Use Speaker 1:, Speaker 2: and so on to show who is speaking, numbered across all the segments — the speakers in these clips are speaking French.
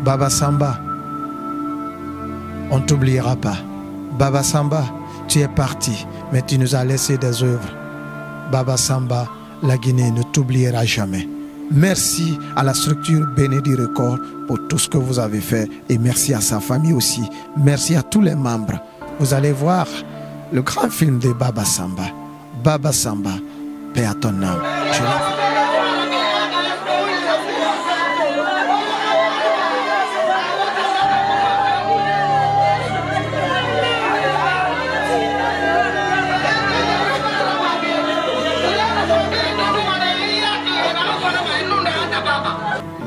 Speaker 1: Baba Samba, on ne t'oubliera pas. Baba Samba, tu es parti, mais tu nous as laissé des œuvres. Baba Samba, la Guinée ne t'oubliera jamais. Merci à la structure Benedi Record pour tout ce que vous avez fait et merci à sa famille aussi. Merci à tous les membres. Vous allez voir le grand film de Baba Samba. Baba Samba, paix à ton âme.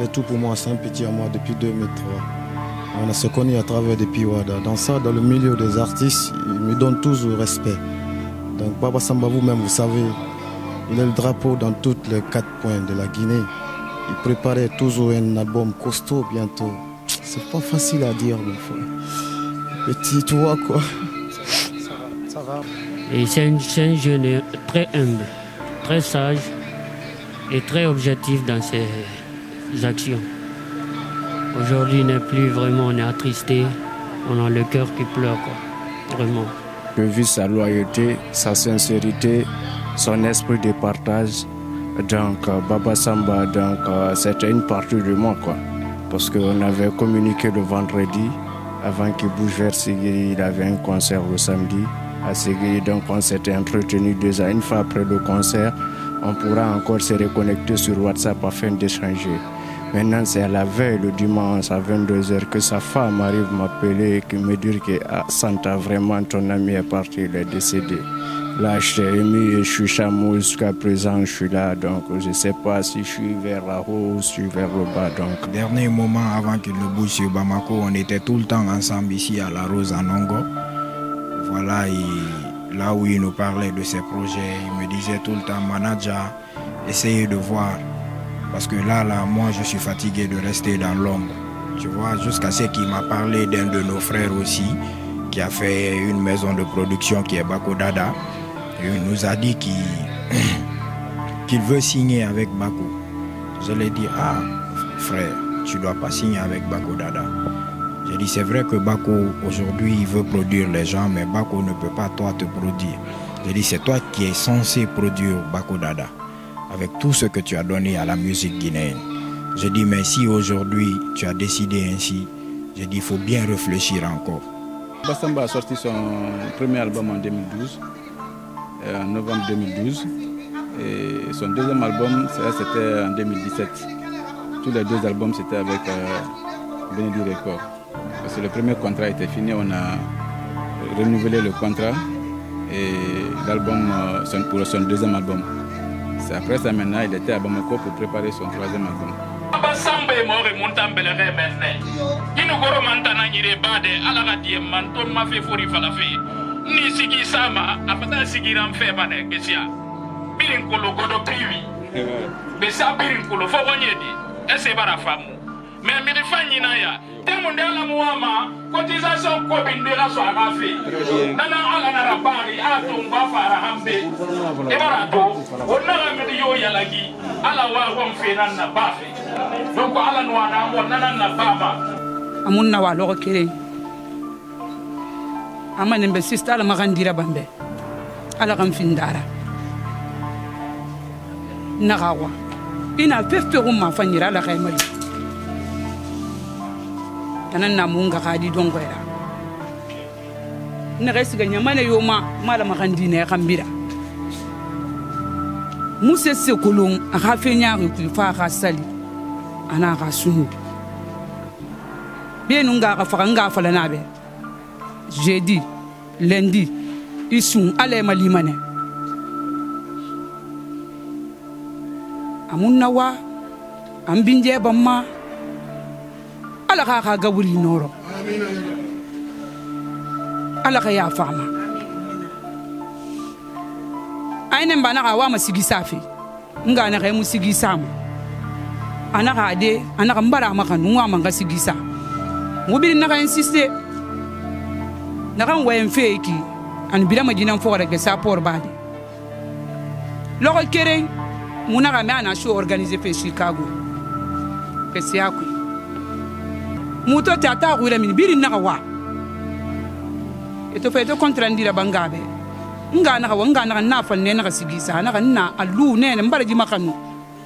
Speaker 2: Il est tout pour moi, c'est un petit à moi depuis 2003. On s'est connus à travers des Piwada. Dans ça, dans le milieu des artistes, il me donne toujours respect. Donc Baba Samba, vous-même, vous savez, il est le drapeau dans tous les 4 points de la Guinée. Il préparait toujours un album costaud bientôt. C'est pas facile à dire, mon frère. Petit, tu vois quoi.
Speaker 3: Ça va. Et c'est un jeune très humble, très sage et très objectif dans ses actions. Aujourd'hui, il n'est plus vraiment, on est attristé, on a le cœur qui pleure, quoi. Vraiment.
Speaker 4: Je vis sa loyauté, sa sincérité, son esprit de partage. Donc, Baba Samba, c'était une partie de moi, quoi. Parce qu'on avait communiqué le vendredi, avant qu'il bouge vers Ségiri, il avait un concert le samedi à Ségiri. Donc, on s'était entretenu déjà. Une fois après le concert, on pourra encore se reconnecter sur WhatsApp afin d'échanger. Maintenant, c'est à la veille, le dimanche à 22h, que sa femme arrive m'appeler et qui me dit que Santa, vraiment, ton ami est parti, il est décédé. Là, je t'ai ému et je suis chameau jusqu'à présent, je suis là. Donc, je ne sais pas si je suis vers la haut ou je suis vers le bas. Donc.
Speaker 5: Dernier moment avant qu'il ne bouge sur Bamako, on était tout le temps ensemble ici à La Rose en Ongo. Voilà, là où il nous parlait de ses projets, il me disait tout le temps, manager, essayez de voir. Parce que là, moi, je suis fatigué de rester dans l'ombre. Tu vois, jusqu'à ce qu'il m'a parlé d'un de nos frères aussi, qui a fait une maison de production qui est Bako Dada. Il nous a dit qu'il veut signer avec Bako. Je lui ai dit, ah, frère, tu ne dois pas signer avec Bako Dada. J'ai dit, c'est vrai que Bako, aujourd'hui, il veut produire les gens, mais Bako ne peut pas, toi, te produire. J'ai dit, c'est toi qui es censé produire Bako Dada, avec tout ce que tu as donné à la musique guinéenne. Je dis, mais si aujourd'hui tu as décidé ainsi, je dis, il faut bien réfléchir encore.
Speaker 6: Baba Samba a sorti son premier album en 2012, en novembre 2012. Et son deuxième album, c'était en 2017. Tous les 2 albums, c'était avec Benedi Record. Parce que le premier contrat était fini, on a renouvelé le contrat et l'album pour son deuxième album. C'est après ça maintenant, il était à Bamako pour préparer son 3e album.
Speaker 7: Baba Samba est mort et monte en belere maintenant. Il nous goro mantana nyire bade ala ga die manton ma fe fori fala fe. Ni sigi sama apata sigi ram fe bane besia. Birin kolo godo privi. Besia birin kolo fo wonyedi. Ese bara famu. Mais mi rifanyi na ya. Temo ndela muama cotisation ko bindira so aga fe. Nana ala na rabari ato ngafara hambe. E bara to onna ga mi yo yalagi ala wa won fe nan na bafe. Donc ala no ana mo nana na baba.
Speaker 8: Amunna wa lo kere. Amane be sista ala magandira bambe. Ala gam findara. Nagawa. Ina pepe ma fanyira la kaimali. Tanan na munga kadi dongoira. Na resi ganya mane yoma mala magandina kambira. Musa sekulung akafenya ku fa ka sali. Ana ka sunu. Bien nga ka fanga fala nabe. Jeudi, lundi, isun ale malimane. Amunna wa ambinje bamma ala ka gawuri noro. Ala ka ya fama. Aine banaka wa masigi safi. Nga na kai musigi sama. Anaka ade, anaka mbara makanu wa manga sigisa. Ngubiri naka insiste. Naka ngwe feki. An bila majina fora ke support badi. Loko kere munaka me ana show organiser fe Chicago. Pesi aku. Muto tata ku min biri naka wa. Eto fe to kontrandira bangabe. Nga naka na fa ne naka sigisa naka na alu ne mbara ji makanu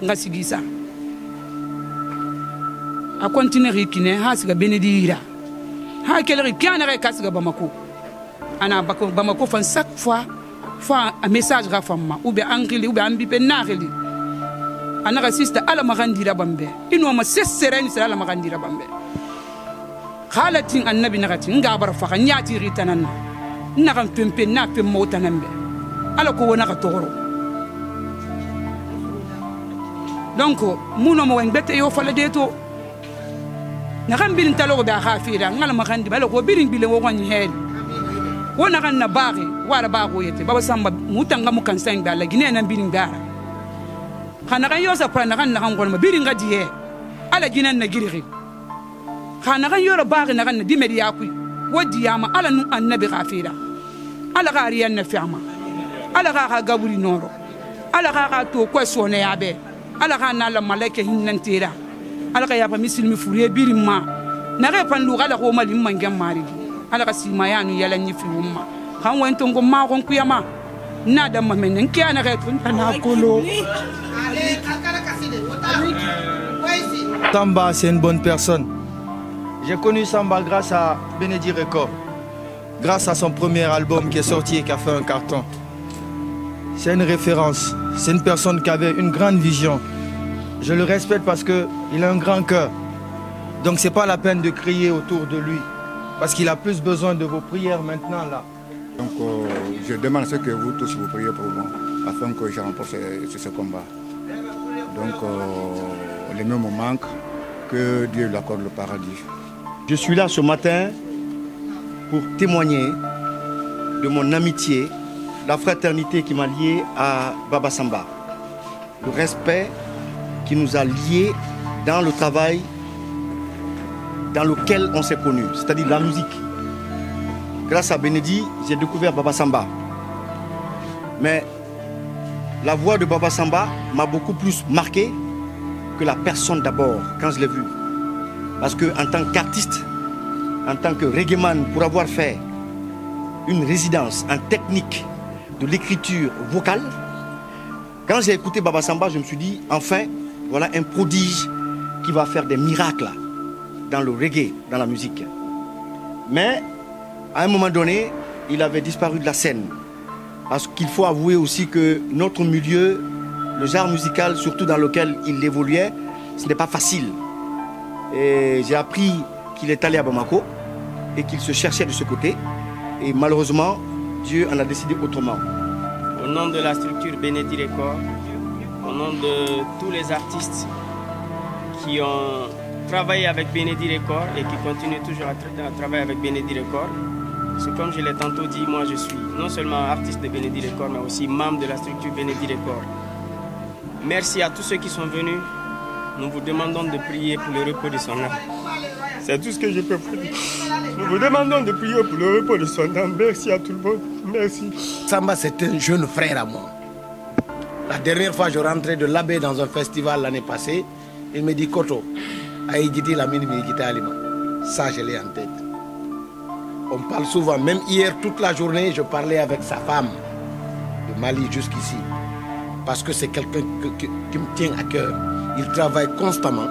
Speaker 8: nga sigisa. A continuer rikine ha siga benedira. Ha kele kiana re kasiga Bamako. Ana Bamako fan chaque fois un message ga famma ou bien angili ou bien ambipe nagili. Ana ga sister ala magandira bambe. Ino ma sessereni sala ala magandira bambe. Khalatin annabi nagati ngabar fa nyati ritanana. Nakam pempe na pem motanambe. Ala ko wona ga toro. Donc muno mo wengbete yo fala deto. Nakam bilin talo ba khafira ngala magandi bala ko bilin bile wo wani hel. Wona kan na bari wara ba ko yete Baba Samba mutanga mu kan sang dala gine nan bilin gara. Kana kan yo sa pra na kan gon ma bilin gadiye. Ala gine na giriri. Kana kan yo bari na kan na dimedi yakui. Wodi yama ala nu annabi khafira. Ala ga riyan na fiama. Ala ga gaburi noro. Ala ga to ko sone yabe. Ala ga na la malaika hinnan tira. Ala ka yapa misilmi furiye birima na ga pandu ala ko mali mangam mari ala ka simayanu yala ni fi umma kan wento ngo ma kon kuyama na da mamen nki ana ga tun na kolo.
Speaker 9: Samba, c'est une bonne personne. J'ai connu Samba grâce à Benedi Record, grâce à son premier album qui est sorti et qui a fait un carton. C'est une référence, c'est une personne qui avait une grande vision. Je le respecte parce qu'il a un grand cœur. Donc c'est pas la peine de crier autour de lui. Parce qu'il a plus besoin de vos prières maintenant là.
Speaker 10: Donc je demande ce que vous tous vous priez pour moi, afin que je remporte ce combat. Donc les mêmes me manquent, que Dieu lui accorde le paradis.
Speaker 11: Je suis là ce matin pour témoigner de mon amitié, la fraternité qui m'a lié à Baba Samba. Le respect qui nous a liés dans le travail dans lequel on s'est connus, c'est-à-dire la musique. Grâce à Benedi, j'ai découvert Baba Samba. Mais la voix de Baba Samba m'a beaucoup plus marqué que la personne d'abord, quand je l'ai vu. Parce qu'en tant qu'artiste, en tant que reggaeman, pour avoir fait une résidence en technique de l'écriture vocale, quand j'ai écouté Baba Samba, je me suis dit, enfin, voilà un prodige qui va faire des miracles dans le reggae, dans la musique. Mais, à un moment donné, il avait disparu de la scène. Parce qu'il faut avouer aussi que notre milieu, le genre musical, surtout dans lequel il évoluait, ce n'est pas facile. Et j'ai appris qu'il est allé à Bamako et qu'il se cherchait de ce côté. Et malheureusement, Dieu en a décidé autrement.
Speaker 12: Au nom de la structure Benedi Record, au nom de tous les artistes qui ont travaillé avec Benedi Record et qui continuent toujours à travailler avec Benedi Record, c'est comme je l'ai tantôt dit, moi je suis non seulement artiste de Benedi Record, mais aussi membre de la structure Benedi Record. Merci à tous ceux qui sont venus. Nous vous demandons de prier pour le repos de son âme. C'est tout ce que je peux vous dire. Nous vous demandons de prier pour le repos de son âme. Merci à tout le monde. Merci.
Speaker 13: Samba, c'est un jeune frère à moi. La dernière fois, je rentrais de l'abbé dans un festival l'année passée. Il me dit, Koto, Aïditi la mini Alima. Ça, je l'ai en tête. On parle souvent, même hier, toute la journée, je parlais avec sa femme, de Mali jusqu'ici. Parce que c'est quelqu'un qui me tient à cœur. Il travaille constamment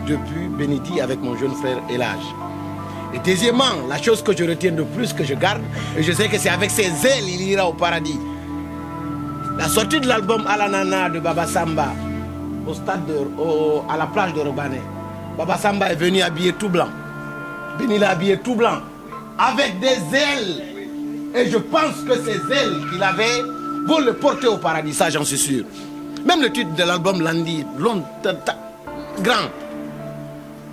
Speaker 13: depuis Benedi avec mon jeune frère Elage. Et deuxièmement, la chose que je retiens de plus, que je garde, et je sais que c'est avec ses ailes il ira au paradis. La sortie de l'album Alanana de Baba Samba au stade à la plage de Robané. Baba Samba est venu habillé tout blanc. Benny l'a habillé tout blanc, avec des ailes. Et je pense que ces ailes qu'il avait vont le porter au paradis, ça j'en suis sûr. Même le titre de l'album Landi, long, grand.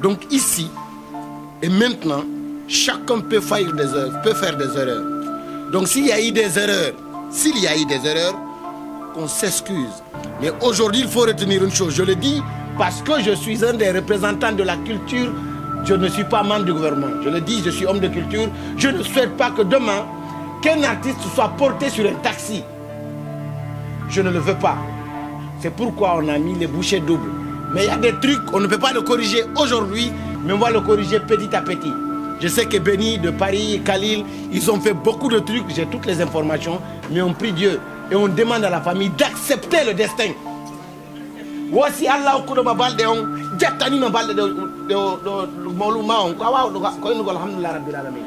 Speaker 13: Donc ici et maintenant, chacun peut faire des erreurs. Donc s'il y a eu des erreurs, qu'on s'excuse. Mais aujourd'hui, il faut retenir une chose. Je le dis parce que je suis un des représentants de la culture. Je ne suis pas membre du gouvernement. Je le dis, je suis homme de culture. Je ne souhaite pas que demain, qu'un artiste soit porté sur un taxi. Je ne le veux pas. C'est pourquoi on a mis les bouchées doubles. Mais il y a des trucs, on ne peut pas le corriger aujourd'hui, mais on va le corriger petit à petit. Je sais que Benny de Paris, Khalil, ils ont fait beaucoup de trucs, j'ai toutes les informations, mais on prie Dieu et on demande à la famille d'accepter le destin. Voici Allah au kodo babal de on, jattani ma balde de moluma on ko wa ko en alhamdulillah rabbil alamin.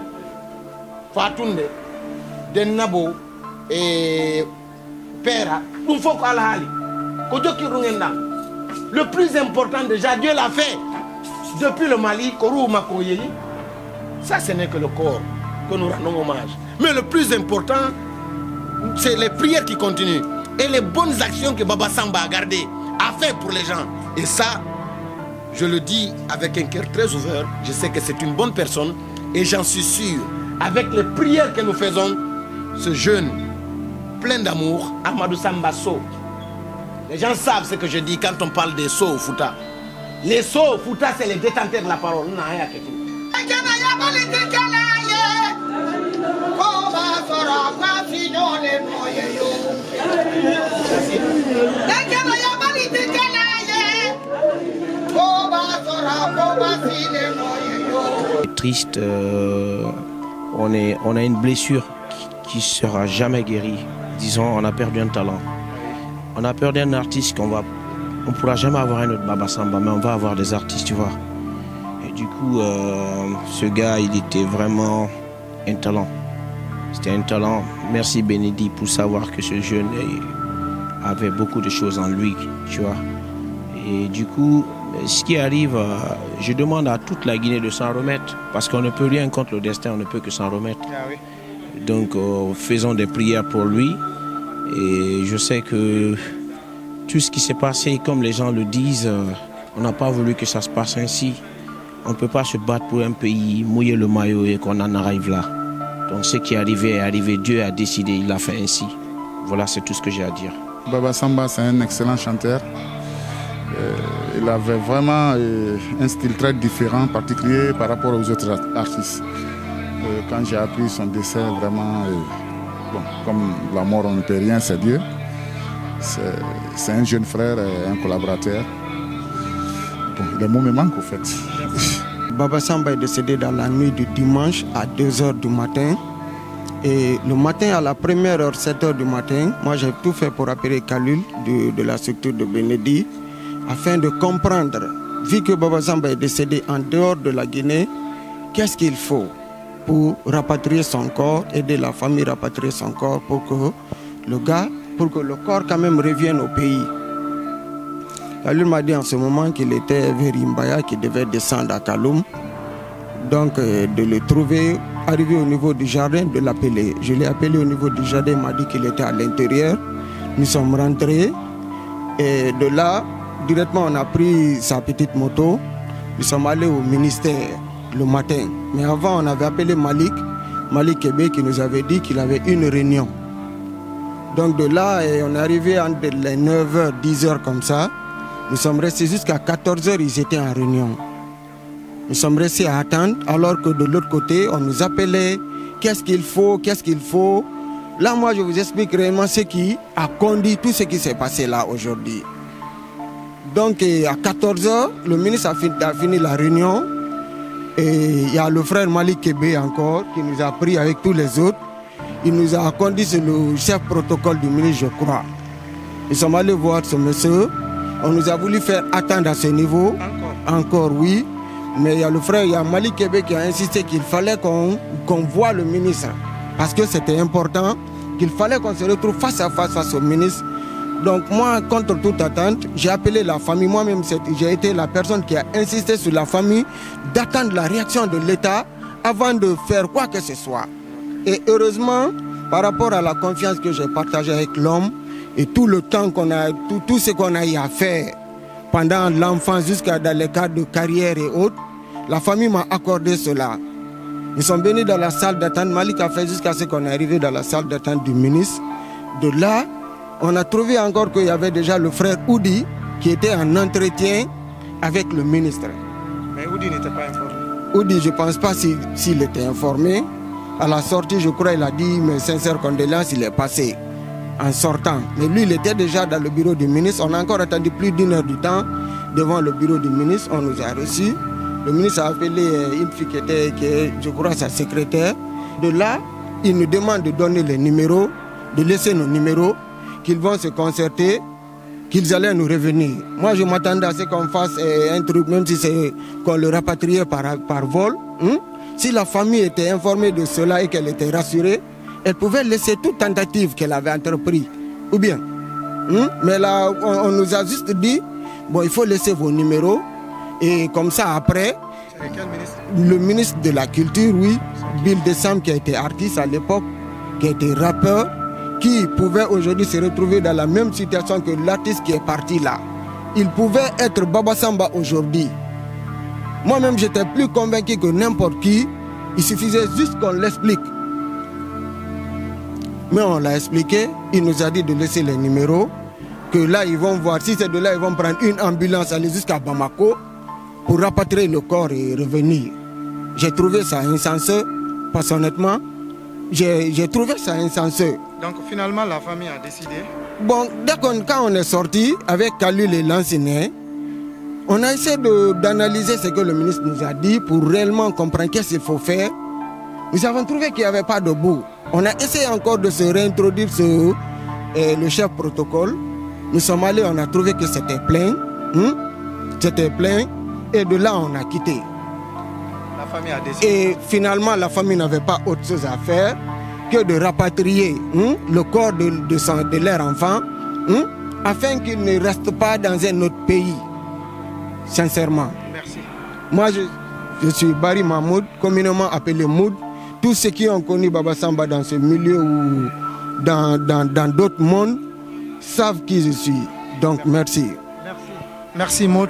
Speaker 13: Fatunde den nabo et pera, dum faut ko ala hali. Ko jokki rungenda. Le plus important déjà, Dieu l'a fait depuis le Mali, Korou Makoyeli. Ça, ce n'est que le corps que nous rendons hommage. Mais le plus important, c'est les prières qui continuent et les bonnes actions que Baba Samba a gardées, a fait pour les gens. Et ça, je le dis avec un cœur très ouvert. Je sais que c'est une bonne personne et j'en suis sûr, avec les prières que nous faisons, ce jeune plein d'amour, Amadou Samba So. Les gens savent ce que je dis quand on parle des sots au Fouta. Les sots au Fouta, c'est les détenteurs de la parole.
Speaker 14: Triste, on a une blessure qui ne sera jamais guérie. Disons, on a perdu un talent. On a perdu un artiste on ne pourra jamais avoir un autre Baba Samba, mais on va avoir des artistes, tu vois. Et du coup, ce gars, il était vraiment un talent. C'était un talent. Merci Bénédit pour savoir que ce jeune avait beaucoup de choses en lui, tu vois. Et du coup, ce qui arrive, je demande à toute la Guinée de s'en remettre, parce qu'on ne peut rien contre le destin, on ne peut que s'en remettre. Ah oui. Donc, faisons des prières pour lui. Et je sais que tout ce qui s'est passé, comme les gens le disent, on n'a pas voulu que ça se passe ainsi. On ne peut pas se battre pour un pays, mouiller le maillot et qu'on en arrive là. Donc ce qui est arrivé, Dieu a décidé, il l'a fait ainsi. Voilà, c'est tout ce que j'ai à dire.
Speaker 15: Baba Samba, c'est un excellent chanteur. Il avait vraiment un style très différent, particulier par rapport aux autres artistes. Quand j'ai appris son décès, vraiment... Bon, comme la mort, on ne peut rien, c'est Dieu. C'est un jeune frère et un collaborateur. Bon, les mots me manquent, au fait.
Speaker 16: Baba Samba est décédé dans la nuit du dimanche à 2 h du matin. Et le matin, à la première heure, 7 h du matin, moi j'ai tout fait pour appeler Khalil de la structure de Bénédit afin de comprendre, vu que Baba Samba est décédé en dehors de la Guinée, qu'est-ce qu'il faut pour rapatrier son corps, aider la famille à rapatrier son corps pour que le corps quand même revienne au pays. Khalil m'a dit en ce moment qu'il était vers Imbaya, qu'il devait descendre à Kaloum. Donc de le trouver, arrivé au niveau du jardin, de l'appeler. Je l'ai appelé au niveau du jardin, il m'a dit qu'il était à l'intérieur. Nous sommes rentrés et de là, directement on a pris sa petite moto. Nous sommes allés au ministère le matin. Mais avant, on avait appelé Malik Kébé, qui nous avait dit qu'il avait une réunion. Donc de là, on est arrivé entre les 9 h, 10 h comme ça. Nous sommes restés jusqu'à 14 h, ils étaient en réunion. Nous sommes restés à attendre, alors que de l'autre côté, on nous appelait, qu'est-ce qu'il faut. Là, moi, je vous explique réellement ce qui a conduit tout ce qui s'est passé là aujourd'hui. Donc à 14 h, le ministre a fini la réunion. Et il y a le frère Malik Kébé encore qui nous a pris avec tous les autres. Il nous a conduit sur le chef protocole du ministre, je crois. Nous sommes allés voir ce monsieur. On nous a voulu faire attendre à ce niveau. Encore oui. Mais il y a le frère, il y a Malik Kébé qui a insisté qu'il fallait qu'on voie le ministre. Parce que c'était important, qu'il fallait qu'on se retrouve face à face au ministre. Donc moi, contre toute attente, j'ai appelé la famille. Moi-même, j'ai été la personne qui a insisté sur la famille d'attendre la réaction de l'État avant de faire quoi que ce soit. Et heureusement, par rapport à la confiance que j'ai partagée avec l'homme et tout le temps qu'on a, tout ce qu'on a eu à faire pendant l'enfance jusqu'à dans les cadres de carrière et autres, la famille m'a accordé cela. Ils sont venus dans la salle d'attente. Malik a fait jusqu'à ce qu'on est arrivé dans la salle d'attente du ministre. De là, on a trouvé encore qu'il y avait déjà le frère Oudi qui était en entretien avec le ministre.
Speaker 17: Mais Oudi n'était pas informé.
Speaker 16: Oudi, je ne pense pas s'il était informé. À la sortie, je crois, il a dit mes sincères condoléances, il est passé en sortant. Mais lui, il était déjà dans le bureau du ministre. On a encore attendu plus d'1 heure du temps devant le bureau du ministre. On nous a reçus. Le ministre a appelé une fille qui est, je crois, sa secrétaire. De là, il nous demande de donner les numéros, de laisser nos numéros, qu'ils vont se concerter, qu'ils allaient nous revenir. Moi, je m'attendais à ce qu'on fasse un truc, même si c'est qu'on le rapatriait par vol. Si la famille était informée de cela et qu'elle était rassurée, elle pouvait laisser toute tentative qu'elle avait entreprise. Ou bien. Mais là, on nous a juste dit, bon, il faut laisser vos numéros. Et comme ça, après,
Speaker 17: quel ministre?
Speaker 16: Le ministre de la Culture, oui, Bill Dessam, qui a été artiste à l'époque, qui a été rappeur, qui pouvait aujourd'hui se retrouver dans la même situation que l'artiste qui est parti là. Il pouvait être Baba Samba aujourd'hui. Moi-même, j'étais plus convaincu que n'importe qui. Il suffisait juste qu'on l'explique. Mais on l'a expliqué. Il nous a dit de laisser les numéros. Que là, ils vont voir. Si c'est de là, ils vont prendre une ambulance, aller jusqu'à Bamako pour rapatrier le corps et revenir. J'ai trouvé ça insensé. Parce honnêtement, j'ai trouvé ça insensé.
Speaker 17: Donc finalement, la famille a décidé.
Speaker 16: Bon, quand on est sorti avec Kalul et Lancinet, on a essayé d'analyser ce que le ministre nous a dit pour réellement comprendre qu'est-ce qu'il faut faire. Nous avons trouvé qu'il n'y avait pas de bout. On a essayé encore de se réintroduire sur le chef protocole. Nous sommes allés, on a trouvé que c'était plein. C'était plein. Et de là, on a quitté.
Speaker 17: La famille a décidé.
Speaker 16: Et finalement, la famille n'avait pas autre chose à faire que de rapatrier le corps de leur enfant afin qu'il ne reste pas dans un autre pays. Sincèrement.
Speaker 17: Merci.
Speaker 16: Moi, je suis Barry Mahmoud, communément appelé Moud. Tous ceux qui ont connu Baba Samba dans ce milieu ou dans d'autres mondes savent qui je suis. Donc, merci.
Speaker 1: Merci Maud.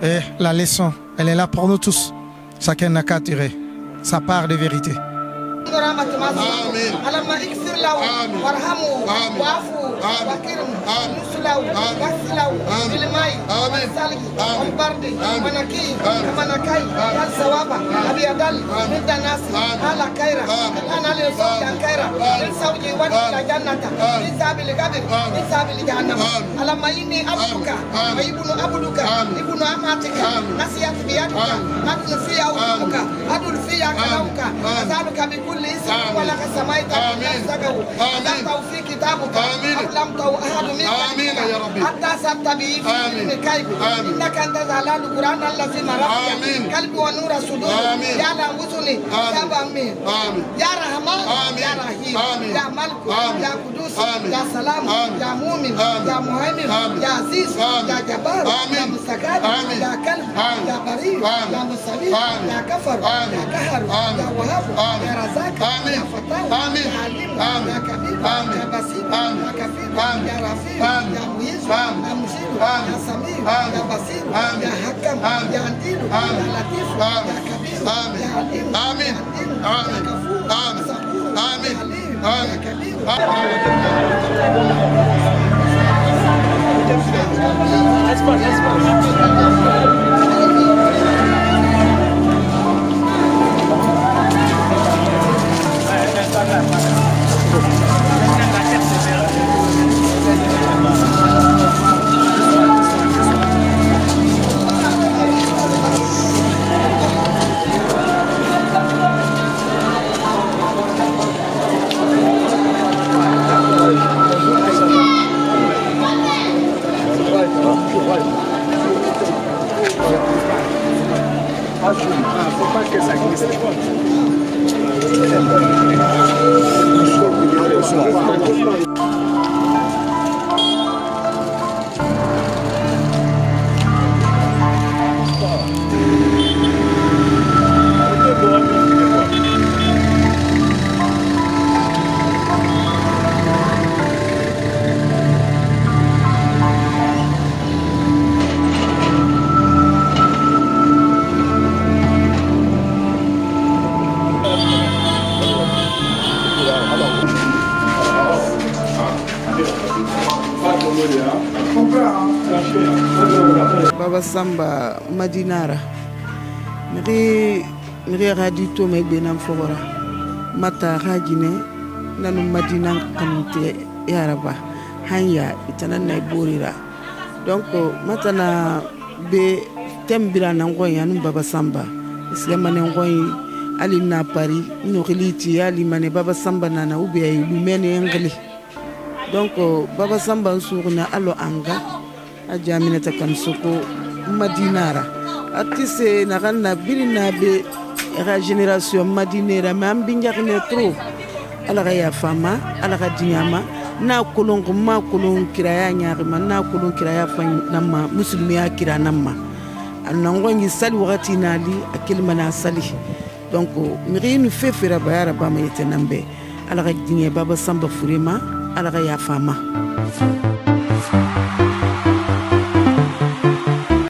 Speaker 1: Et la leçon, elle est là pour nous tous. Chacun n'a qu'à tirer sa part de vérité.
Speaker 18: اللهم اغفر له وارحمه واعفو واكرم نسله واغسله بالماء والثلج والبرد ونقي كما نقي الثواب ابيض من الناس على خير انا لصوت خير للزوج والى جنه لساب القدر لساب الجهنم اللهم اني عبدك وابن عبدك ابن امتك نسيت بيدك ادل في اوقك ادل في كلامك اسالك بكل اسم ولك سميت نفسك انزلته في كتابك علمته احد منك حتى سبت به في كيف انك انت زلال القران الذي مرفت قلبي ونور الصدور يا لامسني يا بامين يا رحمن يا رحيم يا ملك يا قدوس يا سلام يا مؤمن يا مهيمن يا عزيز يا جبار يا مستقر يا كلب يا بريء يا مستبيح يا كفر يا قهر يا وهاب يا رزاق يا فتاح يا عليم يا كبير يا بصير يا كفير يا رفيع يا ميز يا مجيب يا سميع يا بصير يا حكم يا عديل يا لطيف يا كبير يا عليم
Speaker 19: آمين آمين آمين آمين آمين
Speaker 18: Right.
Speaker 20: Baba Samba Madinara. Miri radi to me benam fogora. Mata rajine nanu Madina kamte yaraba. Hanya itana na borira. Donc matana be tembira na ngoya nu Baba Samba. Islemane ngoyi ali na Paris no reliti ali mane Baba Samba nana ube lumene engli. Donc Baba Samba nsuruna alo anga ajamina takansoko Madinara. Artiste na kanna birina be la génération madinera mais ambinjarne trop ala ya fama ala dinyama na kolongo ma kolon kiraya nyaarima na kolon kiraya fan namma muslimiya kira namma anango ngi sali wakati nali akilma na sali donc mirinu fefera bayara ba ma yetenambe ala dinya Baba Samba furema ala ya fama